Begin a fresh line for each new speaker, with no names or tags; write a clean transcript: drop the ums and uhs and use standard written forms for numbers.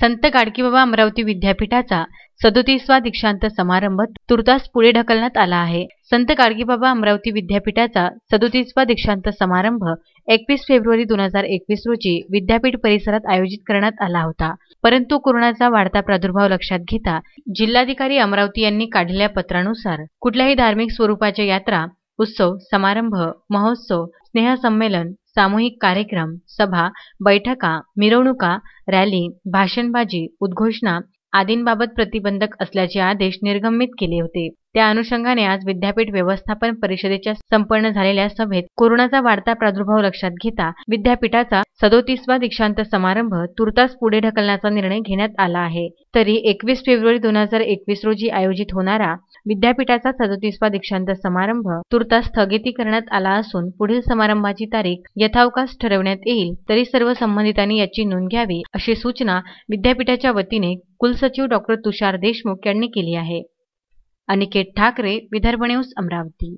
संत गाडगेबाबा अमरावती विद्यापीठाचा 37वा दीक्षांत समारंभ तुर्तास पुढे ढकलण्यात आला आहे। संत गाडगेबाबा अमरावती विद्यापीठाचा 37वा दीक्षांत समारंभ 21 फेब्रुवारी 2021 रोजी विद्यापीठ परिसरात आयोजित करण्यात आला होता, परंतु कोरोनाचा वाढता प्रादुर्भाव लक्षात घेता जिल्हाधिकारी अमरावती यांनी काढलेल्या पत्रानुसार कुठल्याही धार्मिक स्वरूपाच्या यात्रा, उत्सव, समारंभ, महोत्सव, स्नेहसंमेलन, सामूहिक कार्यक्रम, सभा, बैठका, मिरवणुका, रॅली, भाषणबाजी, उद्घोषणा आदींबाबत प्रतिबंधक असल्याचे आदेश निर्गमित केले होते। त्या अनुषंगाने आज विद्यापीठ व्यवस्थापन परिषदेच्या संपन्न झालेल्या सभेत कोरोनाचा वाढता प्रादुर्भाव लक्षात घेता विद्यापीठाचा 37वा दीक्षांत समारंभ तुर्तास पुढे ढकलण्याचा निर्णय घेण्यात आला आहे। तरी 21 फेब्रुवारी 2021 रोजी आयोजित होणारा विद्यापीठाचा 37वा दीक्षांत समारंभ तुर्तास स्थगिती करण्यात आला असून पुढील समारंभाची तारीख यथावकाश ठरवण्यात येईल। तरी सर्व संबंधितांनी याची नोंद घ्यावी अशी सूचना विद्यापीठाच्या वतीने कुलसचिव डॉ. तुषार देशमुख यांनी केली आहे। अनिकेत ठाकरे, विदर्भ न्यूज, अमरावती।